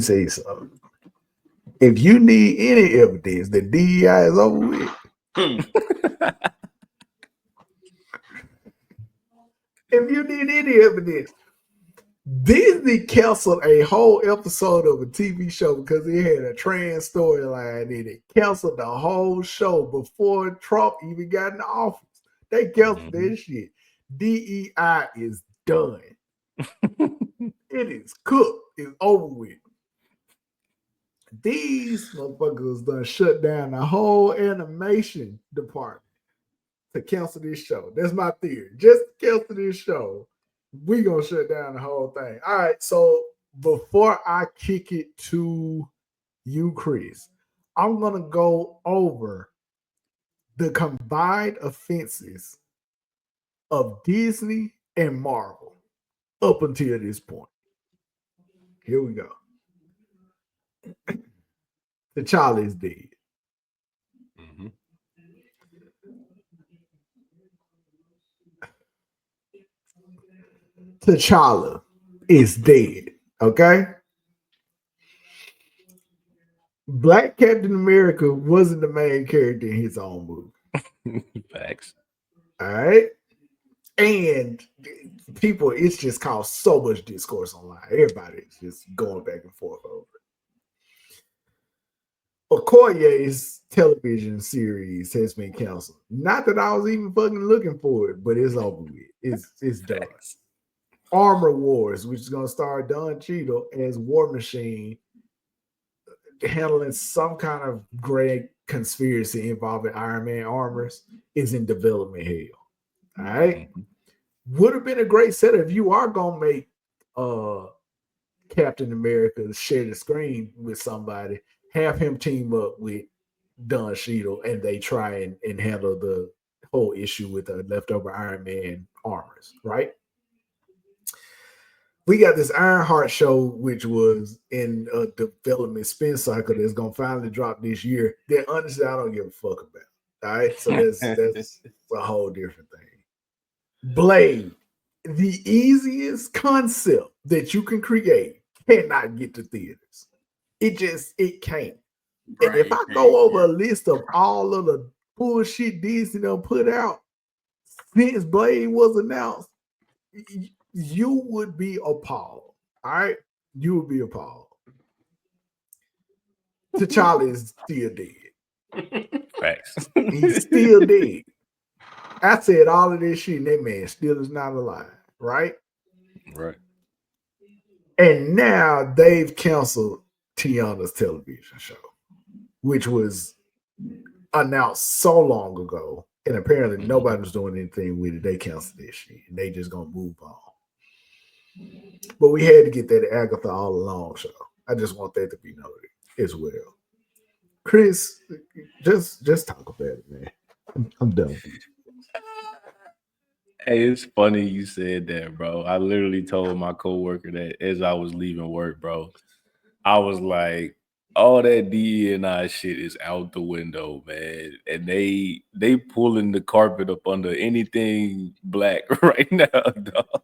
Say something. If you need any evidence that DEI is over with, if you need any evidence, Disney canceled a whole episode of a TV show because it had a trans storyline in it. Canceled the whole show before Trump even got in office. They canceled that shit. DEI is done. It is cooked. It's over with. These motherfuckers done shut down the whole animation department to cancel this show. That's my theory. Just cancel this show. We gonna shut down the whole thing. All right. So before I kick it to you, Chris, I'm gonna go over the combined offenses of Disney and Marvel up until this point. Here we go. T'Challa is dead. Mm-hmm. T'Challa is dead. Okay. Black Captain America wasn't the main character in his own movie. Facts. All right. And people, it's just caused so much discourse online. Everybody's just going back and forth over it. Okoye's television series has been canceled. Not that I was even fucking looking for it, but it's over with. It's done. Armor Wars, which is going to star Don Cheadle as War Machine, handling some kind of great conspiracy involving Iron Man armors, is in development hell. All right. Would have been a great setup if you are going to make Captain America share the screen with somebody, have him team up with Don Cheadle, and they try and handle the whole issue with the leftover Iron Man armors, right? We got this Ironheart show, which was in a development spin cycle that's going to finally drop this year. That honestly, I don't give a fuck about. All right. So that's a whole different thing. Blade, the easiest concept that you can create, cannot get to theaters. It can't. Right. And if I go over a list of all of the bullshit Disney done put out since Blade was announced, you would be appalled. All right? You would be appalled. T'Challa is still dead. Facts. He's still dead. I said all of this shit, and that man still is not alive, right? Right. And now they've canceled Tiana's television show, which was announced so long ago, and apparently nobody was doing anything with it. They canceled this shit, and they just gonna move on. But we had to get that Agatha All Along show. I just want that to be noted as well. Chris, just talk about it, man. I'm done with you. Hey, it's funny you said that, bro. I literally told my coworker that as I was leaving work, bro. I was like, all that DEI shit is out the window, man. And they pulling the carpet up under anything black right now, dog.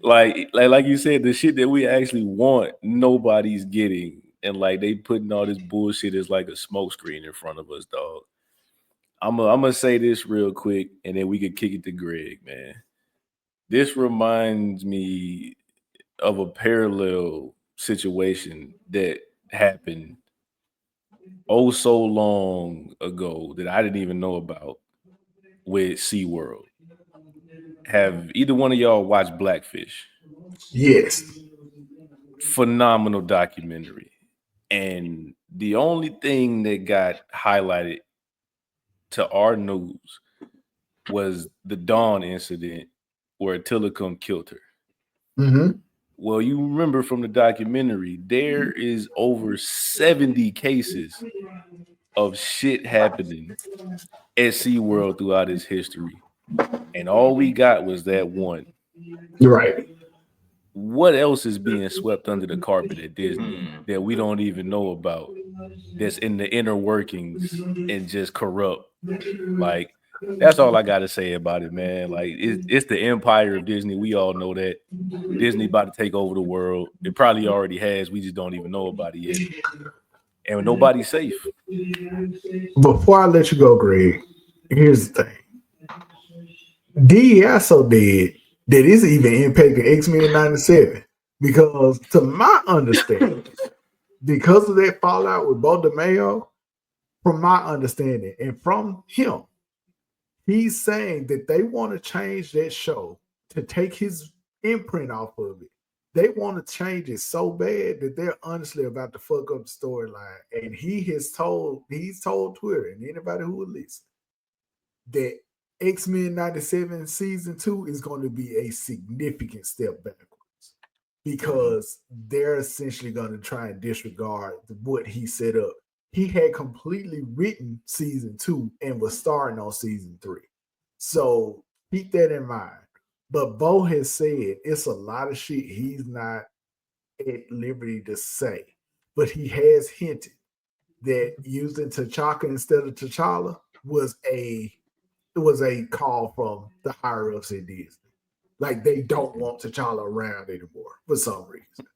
Like you said, the shit that we actually want, nobody's getting. And like they putting all this bullshit as like a smokescreen in front of us, dog. I'm gonna say this real quick, and then we could kick it to Greg, man. This reminds me of a parallel situation that happened so long ago that I didn't even know about with SeaWorld. Have either one of y'all watched Blackfish? Yes. Phenomenal documentary. And the only thing that got highlighted to our news was the Dawn incident where Tillicum killed her. Mm-hmm. Well, you remember from the documentary, there is over 70 cases of shit happening at SeaWorld throughout its history. And all we got was that one. Right. What else is being swept under the carpet at Disney that we don't even know about, that's in the inner workings and just corrupt? Like, That's all I gotta say about it, man. Like it's the empire of Disney. We all know that Disney about to take over the world. It probably already has. We just don't even know about it yet. And nobody's safe. Before I let you go, Greg, here's the thing. DEI so dead that it's even impacting X-Men 97. Because to my understanding, because of that fallout with Bo DeMayo, from my understanding, and from him, he's saying that they want to change that show to take his imprint off of it. They want to change it so bad that they're honestly about to fuck up the storyline. And he's told Twitter and anybody who will listen that X-Men 97 season 2 is going to be a significant step backwards because they're essentially going to try and disregard what he set up. He had completely written season 2 and was starting on season 3. So keep that in mind. But Bo has said it's a lot of shit he's not at liberty to say. But he has hinted that using T'Chaka instead of T'Challa was a call from the higher ups at Disney. Like they don't want T'Challa around anymore for some reason.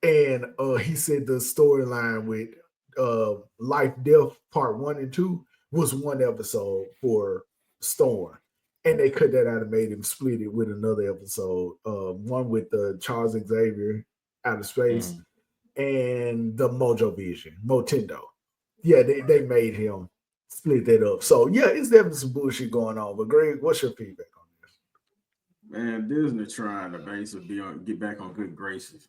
And he said the storyline with Life Death Part 1 and 2 was one episode for Storm. And they cut that out and made him split it with another episode. One with Charles Xavier out of space and the Mojo Vision, Motendo. Yeah, they made him split that up. So yeah, it's definitely some bullshit going on. But Greg, what's your feedback on this? Man, Disney trying to basically get back on good graces.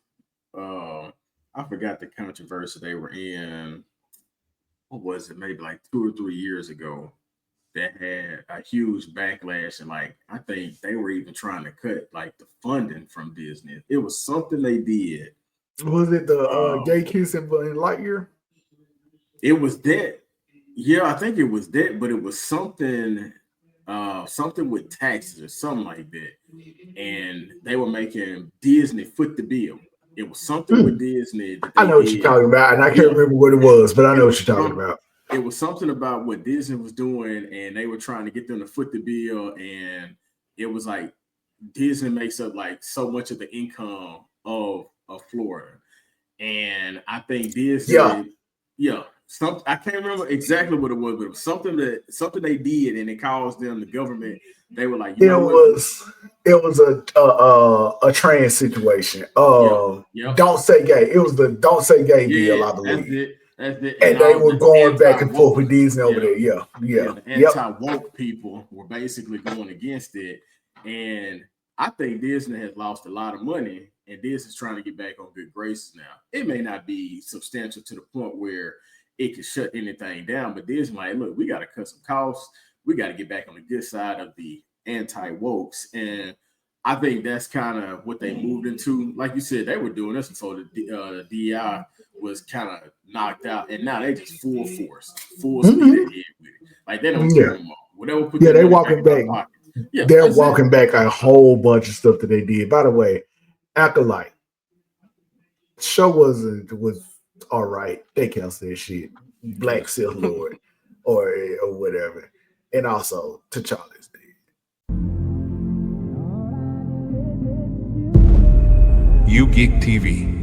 I forgot the controversy they were in. What was it? Maybe like 2 or 3 years ago. That had a huge backlash, and like I think they were even trying to cut like the funding from Disney. It was something they did. Was it the gay kissing in Lightyear? It was that. Yeah, I think it was that, but it was something with taxes or something like that. And they were making Disney foot the bill. It was something with Disney. I know what you're talking about, and I can't remember what it was, but I know what you're talking about. It was something about what Disney was doing, and they were trying to get them to foot the bill. And it was like Disney makes up like so much of the income of Florida, and I think Disney, I can't remember exactly what it was, but it was something they did, and it caused them, the government. They were like, it was a trans situation. Don't say gay. It was the don't say gay bill, I believe. That's it. And they were going back and forth with Disney over there. Yeah. The anti-woke people were basically going against it. And I think Disney has lost a lot of money, and Disney's trying to get back on good graces now. It may not be substantial to the point where it can shut anything down, but Disney like, look, we got to cut some costs. We got to get back on the good side of the anti-wokes. And I think that's kind of what they moved into. Like you said, they were doing this before the DEI was kind of knocked out, and now they just full force, full speed ahead with it. Like they don't care anymore. Whatever. They're walking back. They're walking back a whole bunch of stuff that they did. By the way, Acolyte show was all right. They canceled that shit. Black Silk Lord or whatever, and also T'Challa's dead. U-GeekTV.